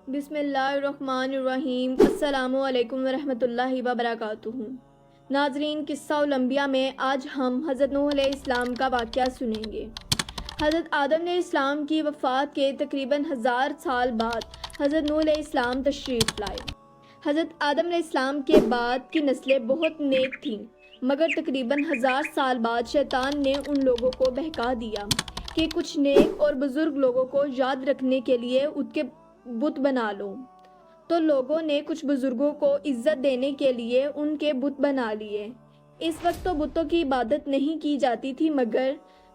بسم اللہ الرحمن الرحیم۔ السلام علیکم ورحمۃ اللہ وبرکاتہ۔ ناظرین، قصہ الانبیاء میں آج ہم حضرت نوح علیہ السلام کا واقعہ سنیں گے۔ حضرت آدم علیہ السلام کی وفات کے تقریباً 1000 سال بعد حضرت نوح علیہ السلام تشریف لائے۔ حضرت آدم علیہ السلام کے بعد کی نسلیں بہت نیک تھیں، مگر تقریباً 1000 سال بعد شیطان نے ان لوگوں کو بہکا دیا کہ کچھ نیک اور بزرگ لوگوں کو یاد رکھنے کے لیے ان کے بت بنا لو۔ تو لوگوں نے کچھ بزرگوں کو عزت دینے کے لیے ان کے بت بنا لیے۔ اس وقت تو بتوں کی عبادت نہیں کی جاتی تھی، مگر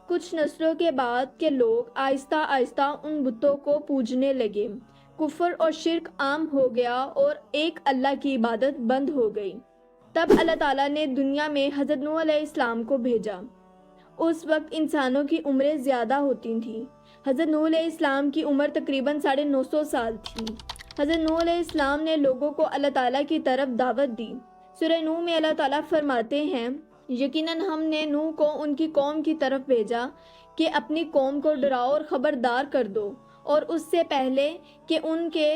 کچھ نسلوں کے بعد کے لوگ آہستہ آہستہ ان بتوں کو پوجنے لگے۔ کفر اور شرک عام ہو گیا اور ایک اللہ کی عبادت بند ہو گئی۔ تب اللہ تعالیٰ نے دنیا میں حضرت نوح علیہ السلام کو بھیجا۔ اس وقت انسانوں کی عمریں زیادہ ہوتی تھیں۔ حضرت نوح علیہ السلام کی عمر تقریباً 950 سال تھی۔ حضرت نوح علیہ السلام نے لوگوں کو اللہ تعالیٰ کی طرف دعوت دی۔ سورہ نوح میں اللہ تعالیٰ فرماتے ہیں، یقیناً ہم نے نوح کو ان کی قوم کی طرف بھیجا کہ اپنی قوم کو ڈراؤ اور خبردار کر دو، اور اس سے پہلے کہ ان کے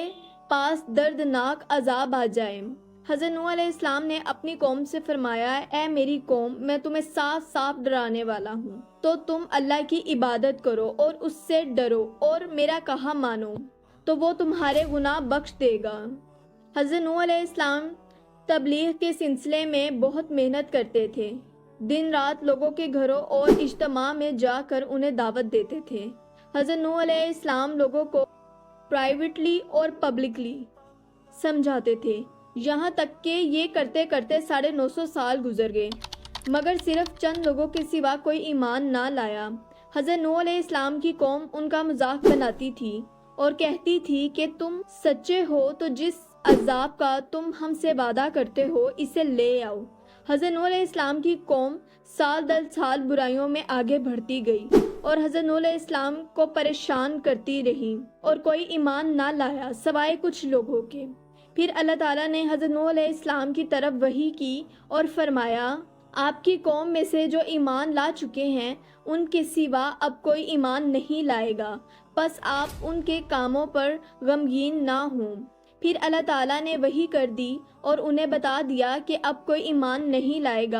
پاس دردناک عذاب آ جائے۔ حضرت نوح علیہ السلام نے اپنی قوم سے فرمایا، اے میری قوم، میں تمہیں صاف صاف ڈرانے والا ہوں، تو تم اللہ کی عبادت کرو اور اس سے ڈرو اور میرا کہا مانو، تو وہ تمہارے گناہ بخش دے گا۔ حضرت نوح علیہ السلام تبلیغ کے سلسلے میں بہت محنت کرتے تھے۔ دن رات لوگوں کے گھروں اور اجتماع میں جا کر انہیں دعوت دیتے تھے۔ حضرت نوح علیہ السلام لوگوں کو پرائیویٹلی اور پبلکلی سمجھاتے تھے، یہاں تک کہ یہ کرتے کرتے 950 سال گزر گئے، مگر صرف چند لوگوں کے سوا کوئی ایمان نہ لایا۔ حضرت نوح علیہ السلام کی قوم ان کا مذاق بناتی تھی اور کہتی تھی کہ تم سچے ہو تو جس عذاب کا تم ہم سے وعدہ کرتے ہو اسے لے آؤ۔ حضرت نوح علیہ السلام کی قوم سال در سال برائیوں میں آگے بڑھتی گئی اور حضرت نوح علیہ السلام کو پریشان کرتی رہی، اور کوئی ایمان نہ لایا سوائے کچھ لوگوں کے۔ پھر اللہ تعالیٰ نے حضرت نوح علیہ السلام کی طرف وحی کی اور فرمایا، آپ کی قوم میں سے جو ایمان لا چکے ہیں ان کے سوا اب کوئی ایمان نہیں لائے گا، پس آپ ان کے کاموں پر غمگین نہ ہوں۔ پھر اللہ تعالیٰ نے وحی کر دی اور انہیں بتا دیا کہ اب کوئی ایمان نہیں لائے گا،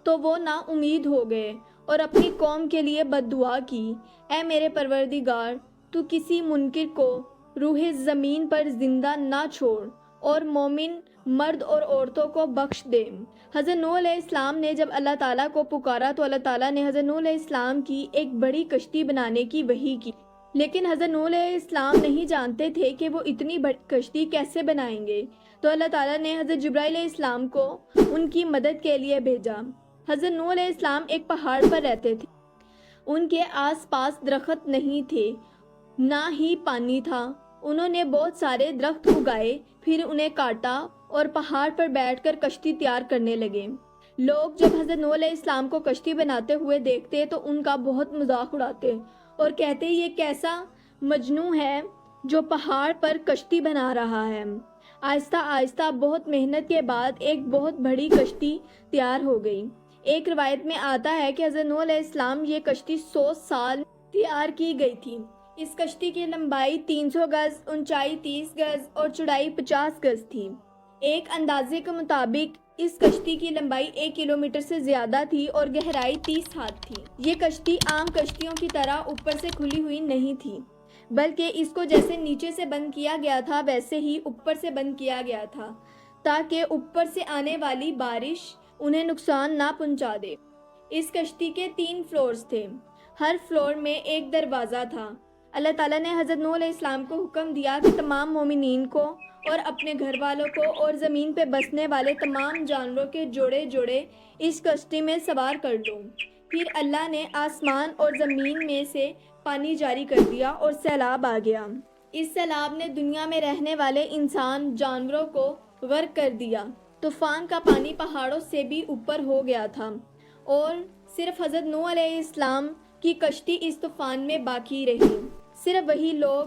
تو وہ نا امید ہو گئے اور اپنی قوم کے لیے بد دعا کی، اے میرے پروردگار، تو کسی منکر کو روح زمین پر زندہ نہ چھوڑ اور مومن مرد اور عورتوں کو بخش دے۔ حضرت نوح علیہ السلام نے جب اللہ تعالیٰ کو پکارا تو اللہ تعالیٰ نے حضرت نوح علیہ السلام کی ایک بڑی کشتی بنانے کی وحی کی، لیکن حضرت نوح علیہ السلام نہیں جانتے تھے کہ وہ اتنی بڑی کشتی کیسے بنائیں گے۔ تو اللہ تعالیٰ نے حضرت جبرائیل علیہ السلام کو ان کی مدد کے لیے بھیجا۔ حضرت نوح علیہ السلام ایک پہاڑ پر رہتے تھے۔ ان کے آس پاس درخت نہیں تھے، نہ ہی پانی تھا۔ انہوں نے بہت سارے درخت اگائے، پھر انہیں کاٹا اور پہاڑ پر بیٹھ کر کشتی تیار کرنے لگے۔ لوگ جب حضرت نوح علیہ السلام کو کشتی بناتے ہوئے دیکھتے تو ان کا بہت مذاق اڑاتے اور کہتے، یہ کیسا مجنون ہے جو پہاڑ پر کشتی بنا رہا ہے۔ آہستہ آہستہ بہت محنت کے بعد ایک بہت بڑی کشتی تیار ہو گئی۔ ایک روایت میں آتا ہے کہ حضرت نوح علیہ السلام یہ کشتی 100 سال تیار کی گئی تھی۔ اس کشتی کی لمبائی 300 گز، اونچائی 30 گز اور چوڑائی 50 گز تھی۔ ایک اندازے کے مطابق اس کشتی کی لمبائی 1 کلومیٹر سے زیادہ تھی اور گہرائی 30 ہاتھ تھی۔ یہ کشتی عام کشتیوں کی طرح اوپر سے کھلی ہوئی نہیں تھی، بلکہ اس کو جیسے نیچے سے بند کیا گیا تھا ویسے ہی اوپر سے بند کیا گیا تھا، تاکہ اوپر سے آنے والی بارش انہیں نقصان نہ پہنچا دے۔ اس کشتی کے 3 فلورز تھے، ہر فلور میں ایک دروازہ تھا۔ اللہ تعالیٰ نے حضرت نوح علیہ السلام کو حکم دیا کہ تمام مومنین کو اور اپنے گھر والوں کو اور زمین پہ بسنے والے تمام جانوروں کے جوڑے جوڑے اس کشتی میں سوار کر لو۔ پھر اللہ نے آسمان اور زمین میں سے پانی جاری کر دیا اور سیلاب آ گیا۔ اس سیلاب نے دنیا میں رہنے والے انسان جانوروں کو غرق کر دیا۔ طوفان کا پانی پہاڑوں سے بھی اوپر ہو گیا تھا اور صرف حضرت نوح علیہ السلام کی کشتی اس طوفان میں باقی رہی۔ صرف وہی لوگ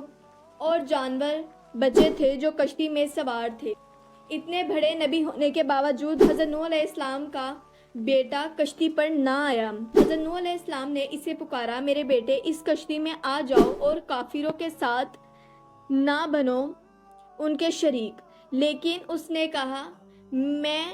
اور جانور بچے تھے جو کشتی میں سوار تھے۔ اتنے بڑے نبی ہونے کے باوجود حضرت نوح علیہ السلام کا بیٹا کشتی پر نہ آیا۔ حضرت نوح علیہ السلام نے اسے پکارا، میرے بیٹے اس کشتی میں آ جاؤ اور کافروں کے ساتھ نہ بنو ان کے شریک، لیکن اس نے کہا میں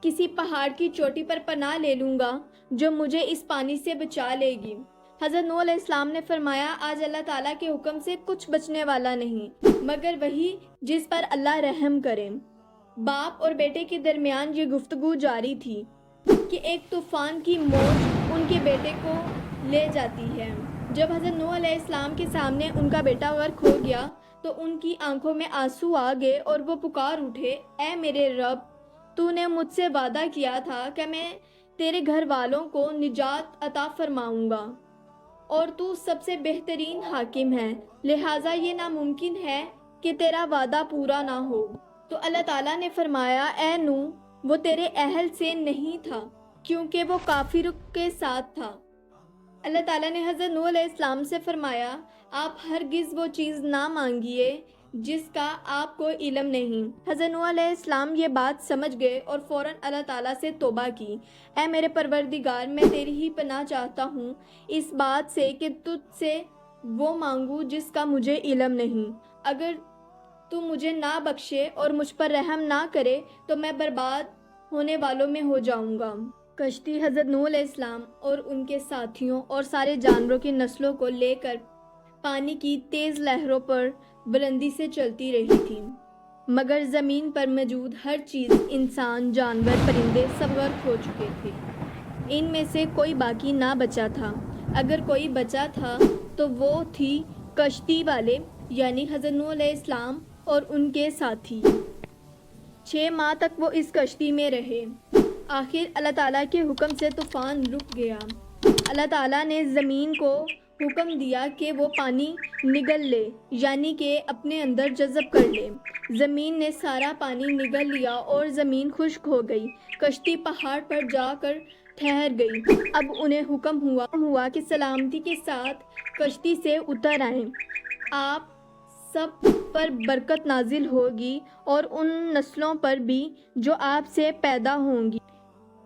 کسی پہاڑ کی چوٹی پر پناہ لے لوں گا جو مجھے اس پانی سے بچا لے گی۔ حضرت نوح علیہ السلام نے فرمایا آج اللہ تعالیٰ کے حکم سے کچھ بچنے والا نہیں مگر وہی جس پر اللہ رحم کرے۔ باپ اور بیٹے کے درمیان یہ گفتگو جاری تھی کہ ایک طوفان کی موج ان کے بیٹے کو لے جاتی ہے۔ جب حضرت نوح علیہ السلام کے سامنے ان کا بیٹا غرق ہو گیا تو ان کی آنکھوں میں آنسو آ گئے اور وہ پکار اٹھے، اے میرے رب، تو نے مجھ سے وعدہ کیا تھا کہ میں تیرے گھر والوں کو نجات عطا فرماؤں گا اور تو سب سے بہترین حاکم ہے، لہٰذا یہ ناممکن ہے کہ تیرا وعدہ پورا نہ ہو۔ تو اللہ تعالیٰ نے فرمایا اے نوح، وہ تیرے اہل سے نہیں تھا کیونکہ وہ کافروں کے ساتھ تھا۔ اللہ تعالیٰ نے حضرت نوح علیہ السلام سے فرمایا آپ ہرگز وہ چیز نہ مانگیے جس کا آپ کو علم نہیں۔ حضرت نوح علیہ السلام یہ بات سمجھ گئے اور فوراً اللہ تعالیٰ سے توبہ کی، اے میرے پروردگار، میں تیری ہی پناہ چاہتا ہوں اس بات سے کہ تجھ سے وہ مانگوں جس کا مجھے علم نہیں۔ اگر تو مجھے نہ بخشے اور مجھ پر رحم نہ کرے تو میں برباد ہونے والوں میں ہو جاؤں گا۔ کشتی حضرت نوح علیہ السلام اور ان کے ساتھیوں اور سارے جانوروں کی نسلوں کو لے کر پانی کی تیز لہروں پر بلندی سے چلتی رہی تھی، مگر زمین پر موجود ہر چیز، انسان، جانور، پرندے سب غرق ہو چکے تھے۔ ان میں سے کوئی باقی نہ بچا تھا، اگر کوئی بچا تھا تو وہ تھی کشتی والے یعنی حضرت نوح علیہ السلام اور ان کے ساتھی۔ 6 ماہ تک وہ اس کشتی میں رہے۔ آخر اللہ تعالیٰ کے حکم سے طوفان رک گیا۔ اللہ تعالیٰ نے زمین کو حکم دیا کہ وہ پانی نگل لے یعنی کہ اپنے اندر جذب کر لے۔ زمین نے سارا پانی نگل لیا اور زمین خشک ہو گئی۔ کشتی پہاڑ پر جا کر ٹھہر گئی۔ اب انہیں حکم ہوا کہ سلامتی کے ساتھ کشتی سے اتر آئیں۔ آپ سب پر برکت نازل ہوگی اور ان نسلوں پر بھی جو آپ سے پیدا ہوں گی۔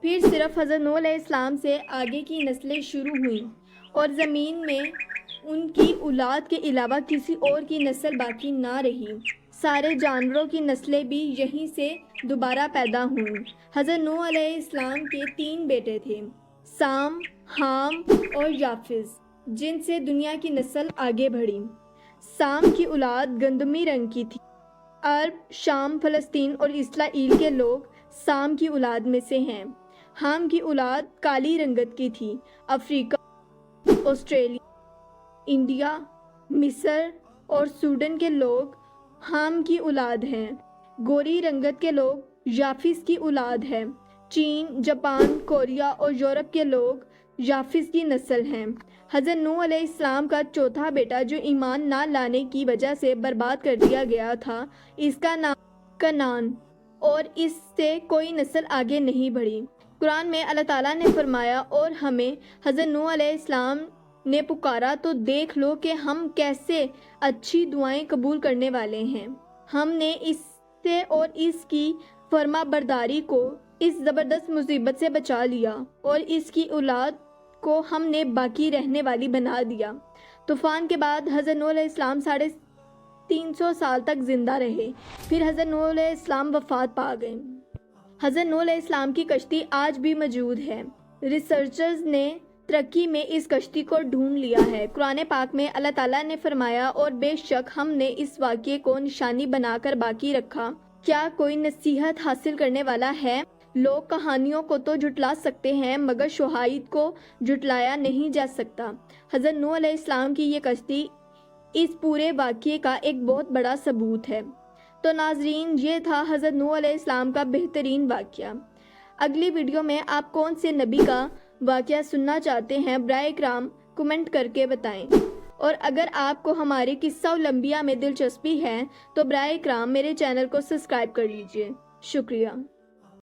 پھر صرف حضرت نوح علیہ السلام سے آگے کی نسلیں شروع ہوئیں اور زمین میں ان کی اولاد کے علاوہ کسی اور کی نسل باقی نہ رہی۔ سارے جانوروں کی نسلیں بھی یہیں سے دوبارہ پیدا ہوئیں۔ حضرت نوح علیہ السلام کے 3 بیٹے تھے، سام، حام اور یافز، جن سے دنیا کی نسل آگے بڑھی۔ سام کی اولاد گندمی رنگ کی تھی۔ عرب، شام، فلسطین اور اسرائیل کے لوگ سام کی اولاد میں سے ہیں۔ حام کی اولاد کالی رنگت کی تھی۔ افریقہ، آسٹریلیا، انڈیا، مصر اور سوڈان کے لوگ حام کی اولاد ہیں۔ گوری رنگت کے لوگ یافز کی اولاد ہیں۔ چین، جاپان، کوریا اور یورپ کے لوگ یافز کی نسل ہیں۔ حضرت نوح علیہ السلام کا چوتھا بیٹا جو ایمان نہ لانے کی وجہ سے برباد کر دیا گیا تھا، اس کا نام کنعان، اور اس سے کوئی نسل آگے نہیں بڑھی۔ قرآن میں اللہ تعالیٰ نے فرمایا اور ہمیں حضرت نوح علیہ السلام نے پکارا تو دیکھ لو کہ ہم کیسے اچھی دعائیں قبول کرنے والے ہیں۔ ہم نے اس سے اور اس کی فرما برداری کو اس زبردست مصیبت سے بچا لیا اور اس کی اولاد کو ہم نے باقی رہنے والی بنا دیا۔ طوفان کے بعد حضرت نوح علیہ السلام 350 سال تک زندہ رہے، پھر حضرت نوح علیہ السلام وفات پا گئے۔ حضرت نوح علیہ السلام کی کشتی آج بھی موجود ہے۔ ریسرچرز نے ترکی میں اس کشتی کو ڈھونڈ لیا ہے۔ قرآن پاک میں اللہ تعالیٰ نے فرمایا اور بے شک ہم نے اس واقعے کو نشانی بنا کر باقی رکھا، کیا کوئی نصیحت حاصل کرنے والا ہے؟ لوگ کہانیوں کو تو جھٹلا سکتے ہیں مگر شواہد کو جھٹلایا نہیں جا سکتا۔ حضرت نوح علیہ السلام کی یہ کشتی اس پورے واقعے کا ایک بہت بڑا ثبوت ہے۔ تو ناظرین، یہ تھا حضرت نوح علیہ السلام کا بہترین واقعہ۔ اگلی ویڈیو میں آپ کون سے نبی کا واقعہ سننا چاہتے ہیں براہ کرم کمنٹ کر کے بتائیں، اور اگر آپ کو ہمارے قصہ الانبیاء میں دلچسپی ہے تو براہ کرم میرے چینل کو سبسکرائب کر لیجئے۔ شکریہ۔